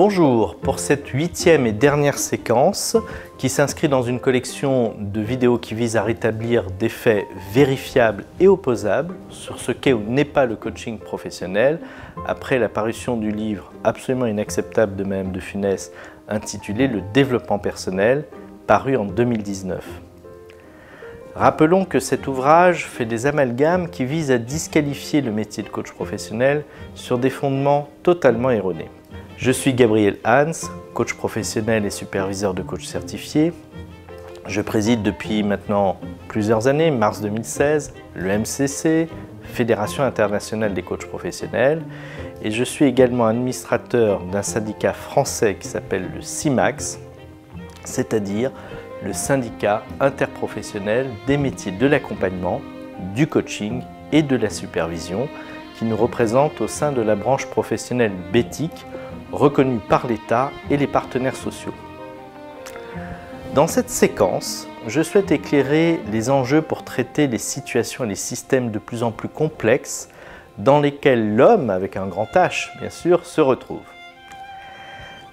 Bonjour, pour cette 8e et dernière séquence qui s'inscrit dans une collection de vidéos qui vise à rétablir des faits vérifiables et opposables sur ce qu'est ou n'est pas le coaching professionnel après la parution du livre absolument inacceptable de Madame de Funès intitulé Le développement personnel, paru en 2019. Rappelons que cet ouvrage fait des amalgames qui visent à disqualifier le métier de coach professionnel sur des fondements totalement erronés. Je suis Gabriel Hans, coach professionnel et superviseur de coach certifié. Je préside depuis maintenant plusieurs années, mars 2016, le MCC, Fédération internationale des coachs professionnels, et je suis également administrateur d'un syndicat français qui s'appelle le SIMAX, c'est-à-dire le syndicat interprofessionnel des métiers de l'accompagnement, du coaching et de la supervision, qui nous représente au sein de la branche professionnelle BETIC, reconnue par l'État et les partenaires sociaux. Dans cette séquence, je souhaite éclairer les enjeux pour traiter les situations et les systèmes de plus en plus complexes dans lesquels l'homme, avec un grand H bien sûr, se retrouve.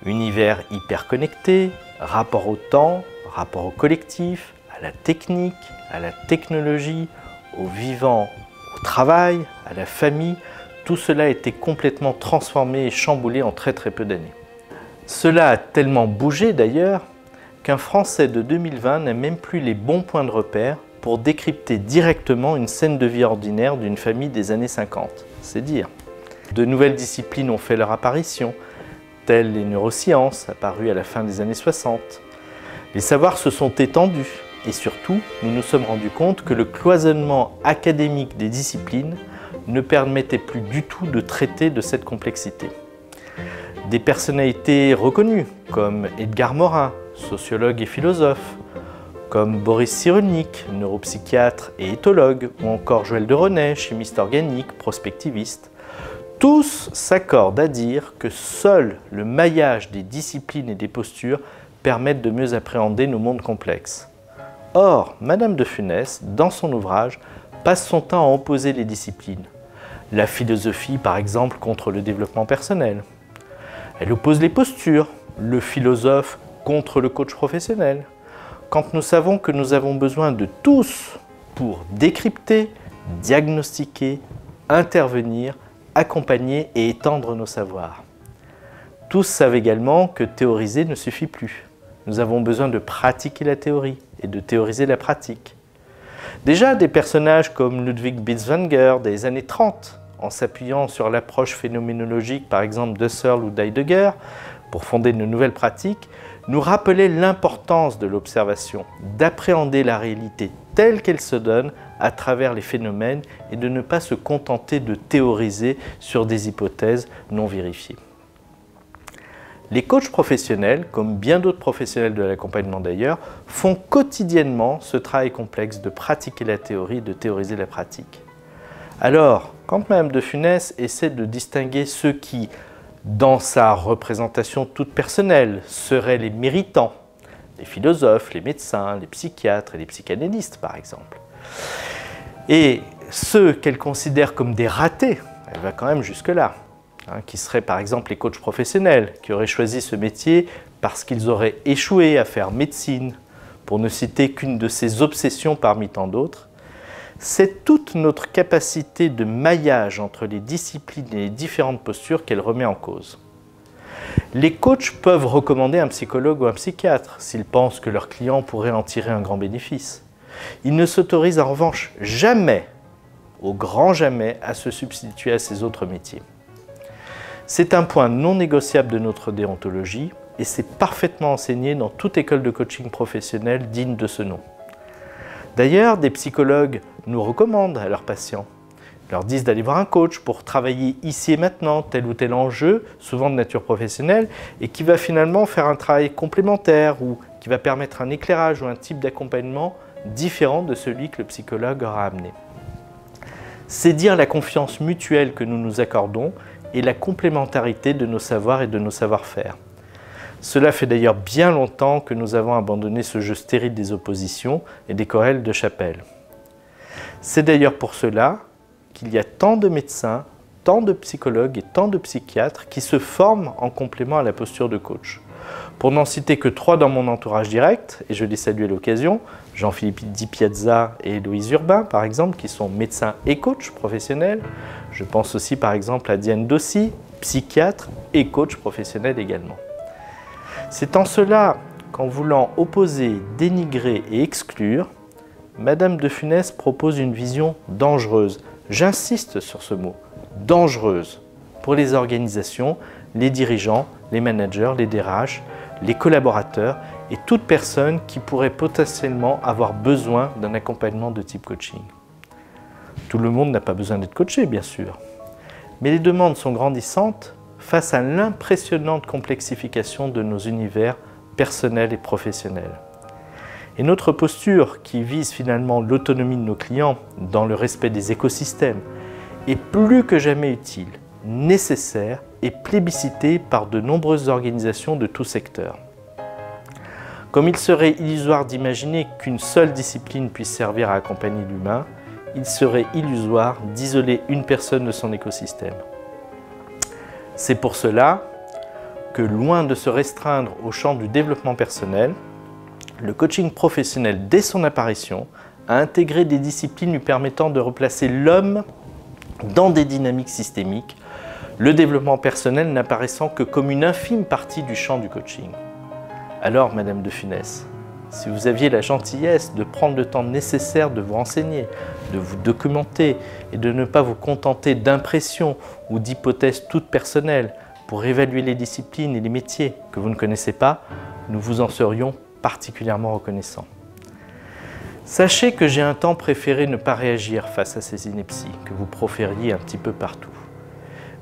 Univers hyper connecté, rapport au temps, rapport au collectif, à la technique, à la technologie, au vivant, au travail, à la famille, tout cela a été complètement transformé et chamboulé en très peu d'années. Cela a tellement bougé d'ailleurs qu'un Français de 2020 n'a même plus les bons points de repère pour décrypter directement une scène de vie ordinaire d'une famille des années 50. C'est dire. De nouvelles disciplines ont fait leur apparition, telles les neurosciences apparues à la fin des années 60. Les savoirs se sont étendus et surtout, nous nous sommes rendus compte que le cloisonnement académique des disciplines ne permettait plus du tout de traiter de cette complexité. Des personnalités reconnues comme Edgar Morin, sociologue et philosophe, comme Boris Cyrulnik, neuropsychiatre et éthologue, ou encore Joël de René, chimiste organique, prospectiviste, tous s'accordent à dire que seul le maillage des disciplines et des postures permettent de mieux appréhender nos mondes complexes. Or, Madame de Funès, dans son ouvrage, passe son temps à opposer les disciplines. La philosophie, par exemple, contre le développement personnel. Elle oppose les postures, le philosophe contre le coach professionnel. Quand nous savons que nous avons besoin de tous pour décrypter, diagnostiquer, intervenir, accompagner et étendre nos savoirs. Tous savent également que théoriser ne suffit plus. Nous avons besoin de pratiquer la théorie et de théoriser la pratique. Déjà, des personnages comme Ludwig Binswanger des années 30, en s'appuyant sur l'approche phénoménologique par exemple de Searle ou d'Heidegger, pour fonder de nouvelles pratiques, nous rappelaient l'importance de l'observation, d'appréhender la réalité telle qu'elle se donne à travers les phénomènes et de ne pas se contenter de théoriser sur des hypothèses non vérifiées. Les coachs professionnels, comme bien d'autres professionnels de l'accompagnement d'ailleurs, font quotidiennement ce travail complexe de pratiquer la théorie et de théoriser la pratique. Alors, quand Madame de Funès essaie de distinguer ceux qui, dans sa représentation toute personnelle, seraient les méritants, les philosophes, les médecins, les psychiatres et les psychanalystes par exemple, et ceux qu'elle considère comme des ratés, elle va quand même jusque-là, qui seraient par exemple les coachs professionnels, qui auraient choisi ce métier parce qu'ils auraient échoué à faire médecine, pour ne citer qu'une de ses obsessions parmi tant d'autres. C'est toute notre capacité de maillage entre les disciplines et les différentes postures qu'elle remet en cause. Les coachs peuvent recommander un psychologue ou un psychiatre s'ils pensent que leur client pourrait en tirer un grand bénéfice. Ils ne s'autorisent en revanche jamais, au grand jamais, à se substituer à ces autres métiers. C'est un point non négociable de notre déontologie et c'est parfaitement enseigné dans toute école de coaching professionnel digne de ce nom. D'ailleurs, des psychologues nous recommandent à leurs patients. Ils leur disent d'aller voir un coach pour travailler ici et maintenant tel ou tel enjeu, souvent de nature professionnelle, et qui va finalement faire un travail complémentaire ou qui va permettre un éclairage ou un type d'accompagnement différent de celui que le psychologue aura amené. C'est dire la confiance mutuelle que nous nous accordons et la complémentarité de nos savoirs et de nos savoir-faire. Cela fait d'ailleurs bien longtemps que nous avons abandonné ce jeu stérile des oppositions et des querelles de chapelle. C'est d'ailleurs pour cela qu'il y a tant de médecins, tant de psychologues et tant de psychiatres qui se forment en complément à la posture de coach. Pour n'en citer que 3 dans mon entourage direct, et je les salue à l'occasion, Jean-Philippe Di Piazza et Héloïse Urbain, par exemple, qui sont médecins et coachs professionnels. Je pense aussi, par exemple, à Diane Dossi, psychiatre et coach professionnel également. C'est en cela qu'en voulant opposer, dénigrer et exclure, Madame de Funès propose une vision dangereuse. J'insiste sur ce mot, dangereuse, pour les organisations, les dirigeants, les managers, les DRH, les collaborateurs et toute personne qui pourrait potentiellement avoir besoin d'un accompagnement de type coaching. Tout le monde n'a pas besoin d'être coaché, bien sûr, mais les demandes sont grandissantes face à l'impressionnante complexification de nos univers personnels et professionnels. Et notre posture, qui vise finalement l'autonomie de nos clients dans le respect des écosystèmes, est plus que jamais utile, nécessaire et plébiscitée par de nombreuses organisations de tout secteur. Comme il serait illusoire d'imaginer qu'une seule discipline puisse servir à accompagner l'humain, il serait illusoire d'isoler une personne de son écosystème. C'est pour cela que, loin de se restreindre au champ du développement personnel, le coaching professionnel, dès son apparition, a intégré des disciplines lui permettant de replacer l'homme dans des dynamiques systémiques, le développement personnel n'apparaissant que comme une infime partie du champ du coaching. Alors, Madame de Funès, si vous aviez la gentillesse de prendre le temps nécessaire de vous renseigner, de vous documenter et de ne pas vous contenter d'impressions ou d'hypothèses toutes personnelles pour évaluer les disciplines et les métiers que vous ne connaissez pas, nous vous en serions particulièrement reconnaissants. Sachez que j'ai un temps préféré ne pas réagir face à ces inepties que vous profériez un petit peu partout.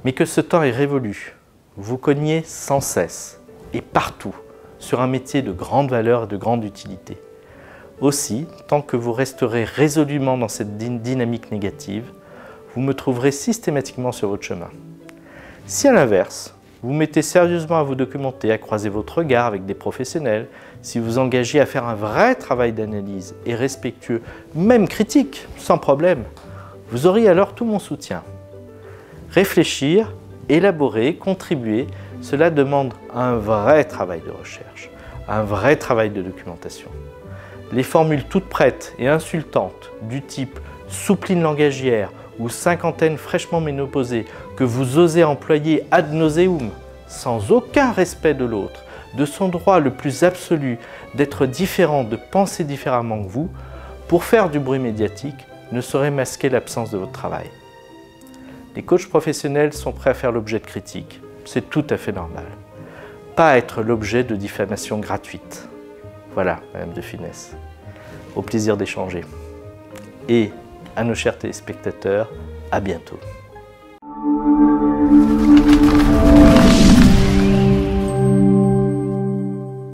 Mais que ce temps est révolu. Vous cognez sans cesse et partout sur un métier de grande valeur et de grande utilité. Aussi, tant que vous resterez résolument dans cette dynamique négative, vous me trouverez systématiquement sur votre chemin. Si à l'inverse, vous mettez sérieusement à vous documenter, à croiser votre regard avec des professionnels, si vous engagez à faire un vrai travail d'analyse et respectueux, même critique, sans problème, vous aurez alors tout mon soutien. Réfléchir, élaborer, contribuer, cela demande un vrai travail de recherche, un vrai travail de documentation. Les formules toutes prêtes et insultantes du type « soupline langagière » ou « cinquantaine fraîchement ménopausée » que vous osez employer ad nauseum, sans aucun respect de l'autre, de son droit le plus absolu d'être différent, de penser différemment que vous, pour faire du bruit médiatique, ne saurait masquer l'absence de votre travail. Les coachs professionnels sont prêts à faire l'objet de critiques, c'est tout à fait normal. Pas être l'objet de diffamations gratuites. Voilà, Madame de Funès. Au plaisir d'échanger. Et à nos chers téléspectateurs, à bientôt.